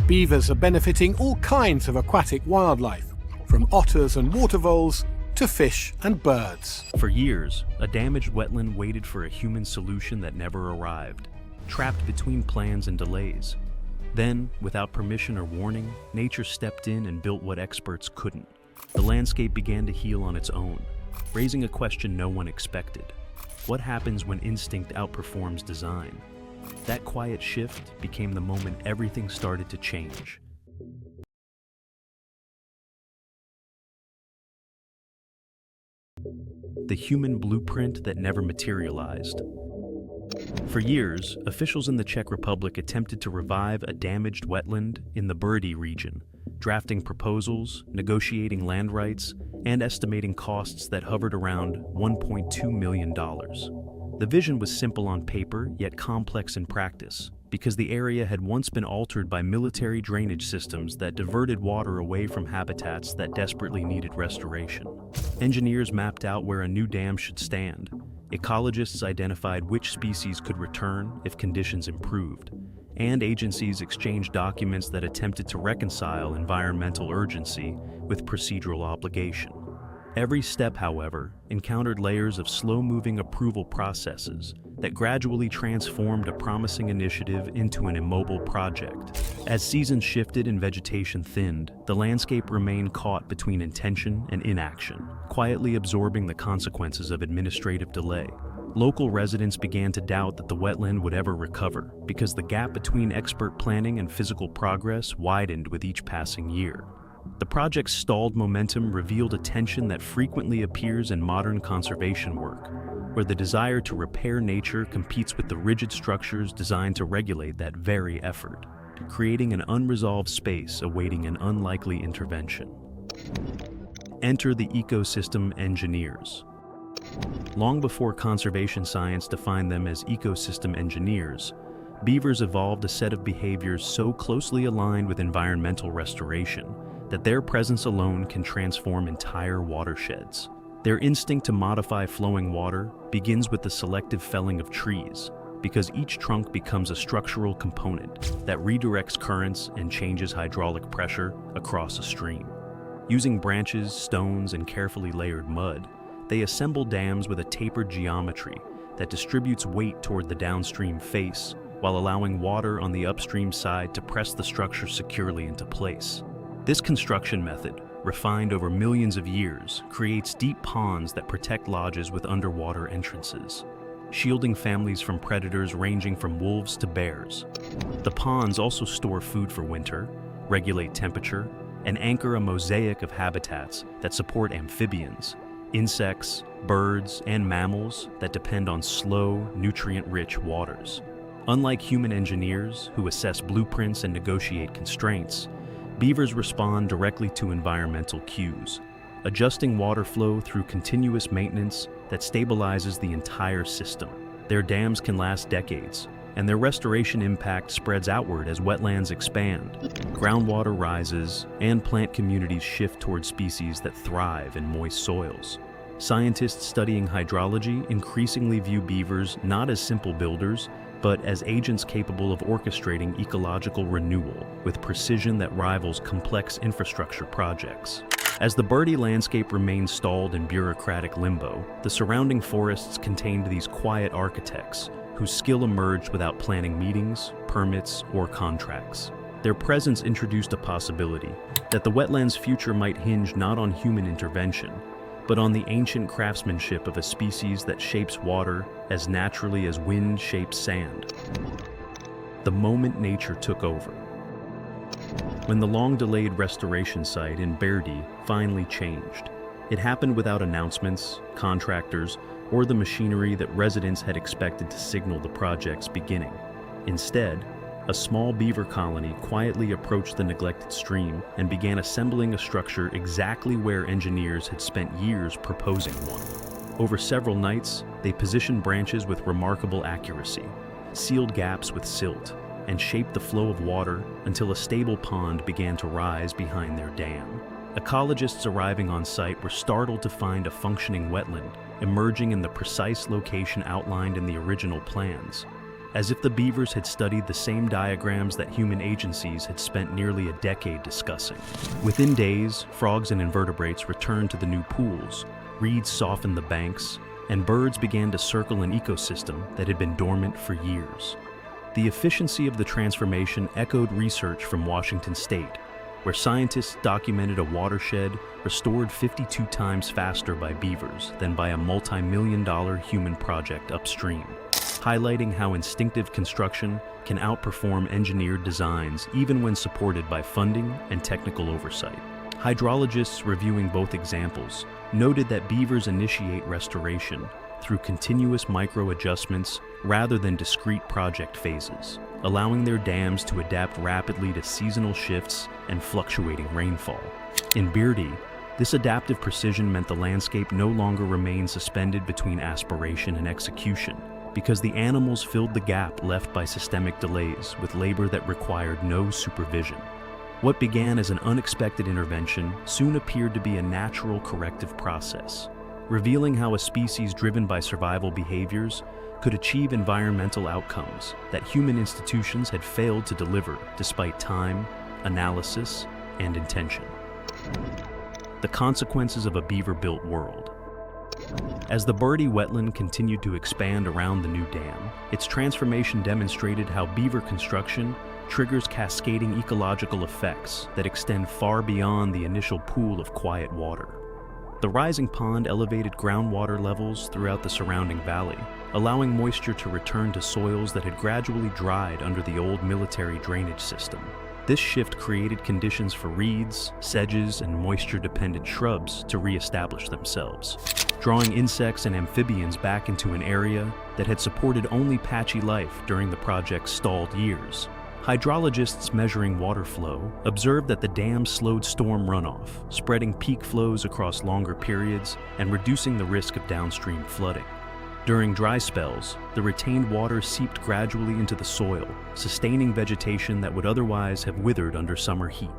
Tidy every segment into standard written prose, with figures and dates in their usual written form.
Beavers are benefiting all kinds of aquatic wildlife, from otters and water voles to fish and birds. For years, a damaged wetland waited for a human solution that never arrived, trapped between plans and delays. Then, without permission or warning, nature stepped in and built what experts couldn't. The landscape began to heal on its own, raising a question no one expected. What happens when instinct outperforms design? That quiet shift became the moment everything started to change. The human blueprint that never materialized. For years, officials in the Czech Republic attempted to revive a damaged wetland in the Brdy region, drafting proposals, negotiating land rights, and estimating costs that hovered around $1.2 million. The vision was simple on paper, yet complex in practice, because the area had once been altered by military drainage systems that diverted water away from habitats that desperately needed restoration. Engineers mapped out where a new dam should stand. Ecologists identified which species could return if conditions improved, and agencies exchanged documents that attempted to reconcile environmental urgency with procedural obligation. Every step, however, encountered layers of slow-moving approval processes that gradually transformed a promising initiative into an immobile project. As seasons shifted and vegetation thinned, the landscape remained caught between intention and inaction, quietly absorbing the consequences of administrative delay. Local residents began to doubt that the wetland would ever recover, because the gap between expert planning and physical progress widened with each passing year. The project's stalled momentum revealed a tension that frequently appears in modern conservation work, where the desire to repair nature competes with the rigid structures designed to regulate that very effort, creating an unresolved space awaiting an unlikely intervention. Enter the ecosystem engineers. Long before conservation science defined them as ecosystem engineers, beavers evolved a set of behaviors so closely aligned with environmental restoration that their presence alone can transform entire watersheds. Their instinct to modify flowing water begins with the selective felling of trees, because each trunk becomes a structural component that redirects currents and changes hydraulic pressure across a stream. Using branches, stones, and carefully layered mud, they assemble dams with a tapered geometry that distributes weight toward the downstream face while allowing water on the upstream side to press the structure securely into place. This construction method, refined over millions of years, creates deep ponds that protect lodges with underwater entrances, shielding families from predators ranging from wolves to bears. The ponds also store food for winter, regulate temperature, and anchor a mosaic of habitats that support amphibians, insects, birds, and mammals that depend on slow, nutrient-rich waters. Unlike human engineers who assess blueprints and negotiate constraints, beavers respond directly to environmental cues, adjusting water flow through continuous maintenance that stabilizes the entire system. Their dams can last decades, and their restoration impact spreads outward as wetlands expand, groundwater rises, and plant communities shift toward species that thrive in moist soils. Scientists studying hydrology increasingly view beavers not as simple builders, but as agents capable of orchestrating ecological renewal with precision that rivals complex infrastructure projects. As the Brdy landscape remained stalled in bureaucratic limbo, the surrounding forests contained these quiet architects whose skill emerged without planning meetings, permits, or contracts. Their presence introduced a possibility that the wetland's future might hinge not on human intervention, but on the ancient craftsmanship of a species that shapes water as naturally as wind shapes sand. The moment nature took over. When the long-delayed restoration site in Brdy finally changed, it happened without announcements, contractors, or the machinery that residents had expected to signal the project's beginning. Instead, a small beaver colony quietly approached the neglected stream and began assembling a structure exactly where engineers had spent years proposing one. Over several nights, they positioned branches with remarkable accuracy, sealed gaps with silt, and shaped the flow of water until a stable pond began to rise behind their dam. Ecologists arriving on site were startled to find a functioning wetland emerging in the precise location outlined in the original plans. as if the beavers had studied the same diagrams that human agencies had spent nearly a decade discussing. Within days, frogs and invertebrates returned to the new pools, reeds softened the banks, and birds began to circle an ecosystem that had been dormant for years. The efficiency of the transformation echoed research from Washington State, where scientists documented a watershed restored 52 times faster by beavers than by a multi-million-dollar human project upstream, highlighting how instinctive construction can outperform engineered designs even when supported by funding and technical oversight. Hydrologists reviewing both examples noted that beavers initiate restoration through continuous micro-adjustments rather than discrete project phases, allowing their dams to adapt rapidly to seasonal shifts and fluctuating rainfall. In Brdy, this adaptive precision meant the landscape no longer remained suspended between aspiration and execution, because the animals filled the gap left by systemic delays with labor that required no supervision. What began as an unexpected intervention soon appeared to be a natural corrective process, revealing how a species driven by survival behaviors could achieve environmental outcomes that human institutions had failed to deliver despite time, analysis, and intention. The consequences of a beaver-built world. As the Brdy wetland continued to expand around the new dam, its transformation demonstrated how beaver construction triggers cascading ecological effects that extend far beyond the initial pool of quiet water. The rising pond elevated groundwater levels throughout the surrounding valley, allowing moisture to return to soils that had gradually dried under the old military drainage system. This shift created conditions for reeds, sedges, and moisture-dependent shrubs to re-establish themselves, drawing insects and amphibians back into an area that had supported only patchy life during the project's stalled years. Hydrologists measuring water flow observed that the dam slowed storm runoff, spreading peak flows across longer periods and reducing the risk of downstream flooding. During dry spells, the retained water seeped gradually into the soil, sustaining vegetation that would otherwise have withered under summer heat.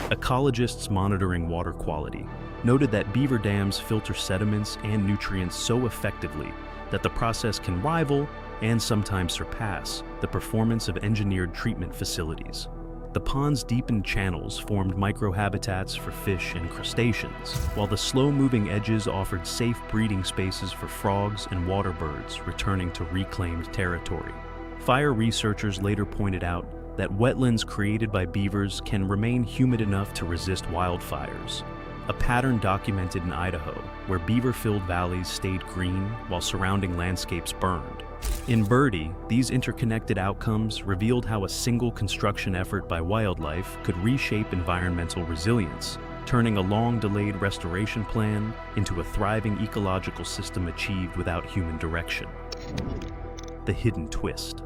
Ecologists monitoring water quality noted that beaver dams filter sediments and nutrients so effectively that the process can rival and sometimes surpass the performance of engineered treatment facilities. The pond's deepened channels formed microhabitats for fish and crustaceans, while the slow-moving edges offered safe breeding spaces for frogs and water birds returning to reclaimed territory. Fire researchers later pointed out that wetlands created by beavers can remain humid enough to resist wildfires, a pattern documented in Idaho, where beaver-filled valleys stayed green while surrounding landscapes burned. In Brdy, these interconnected outcomes revealed how a single construction effort by wildlife could reshape environmental resilience, turning a long-delayed restoration plan into a thriving ecological system achieved without human direction. The hidden twist.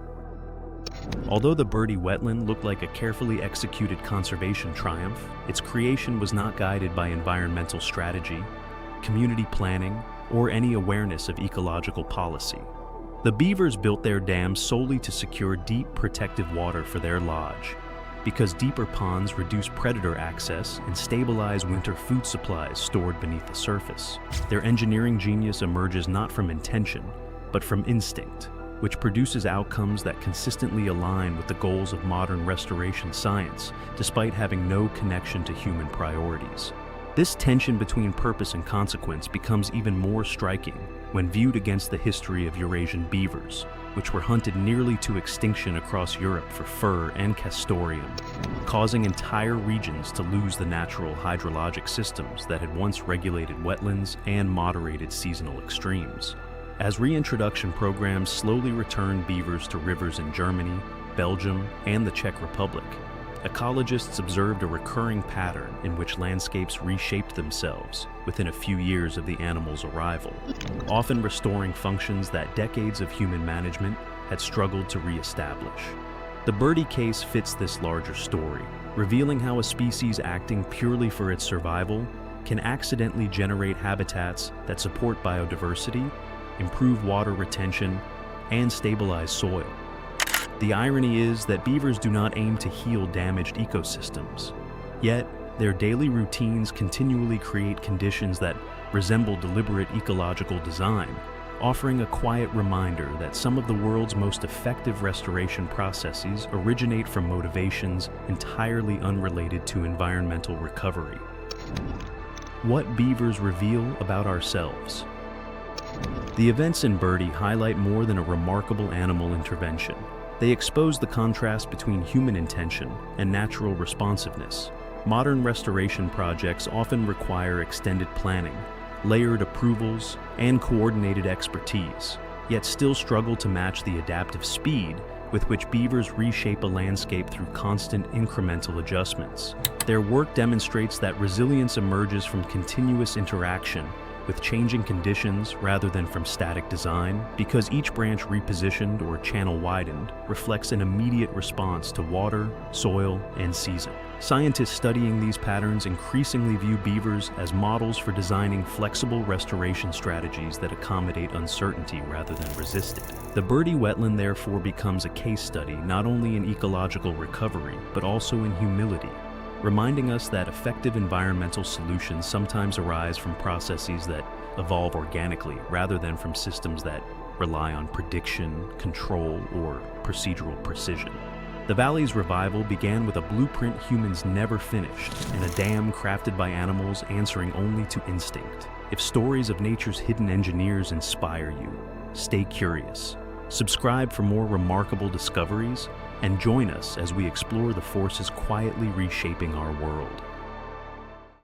Although the Brdy wetland looked like a carefully executed conservation triumph, its creation was not guided by environmental strategy, community planning, or any awareness of ecological policy. The beavers built their dams solely to secure deep, protective water for their lodge, because deeper ponds reduce predator access and stabilize winter food supplies stored beneath the surface. Their engineering genius emerges not from intention, but from instinct, which produces outcomes that consistently align with the goals of modern restoration science, despite having no connection to human priorities. This tension between purpose and consequence becomes even more striking when viewed against the history of Eurasian beavers, which were hunted nearly to extinction across Europe for fur and castoreum, causing entire regions to lose the natural hydrologic systems that had once regulated wetlands and moderated seasonal extremes. As reintroduction programs slowly returned beavers to rivers in Germany, Belgium, and the Czech Republic, ecologists observed a recurring pattern in which landscapes reshaped themselves within a few years of the animal's arrival, often restoring functions that decades of human management had struggled to re-establish. The Brdy case fits this larger story, revealing how a species acting purely for its survival can accidentally generate habitats that support biodiversity, improve water retention, and stabilize soil. The irony is that beavers do not aim to heal damaged ecosystems. Yet, their daily routines continually create conditions that resemble deliberate ecological design, offering a quiet reminder that some of the world's most effective restoration processes originate from motivations entirely unrelated to environmental recovery. What beavers reveal about ourselves. The events in Brdy highlight more than a remarkable animal intervention. They expose the contrast between human intention and natural responsiveness. Modern restoration projects often require extended planning, layered approvals, and coordinated expertise, yet still struggle to match the adaptive speed with which beavers reshape a landscape through constant incremental adjustments. Their work demonstrates that resilience emerges from continuous interaction with changing conditions rather than from static design, because each branch repositioned or channel widened reflects an immediate response to water, soil, and season. Scientists studying these patterns increasingly view beavers as models for designing flexible restoration strategies that accommodate uncertainty rather than resist it. The Brdy wetland therefore becomes a case study not only in ecological recovery, but also in humility, reminding us that effective environmental solutions sometimes arise from processes that evolve organically rather than from systems that rely on prediction, control, or procedural precision. The valley's revival began with a blueprint humans never finished and a dam crafted by animals answering only to instinct. If stories of nature's hidden engineers inspire you, stay curious. Subscribe for more remarkable discoveries, and join us as we explore the forces quietly reshaping our world.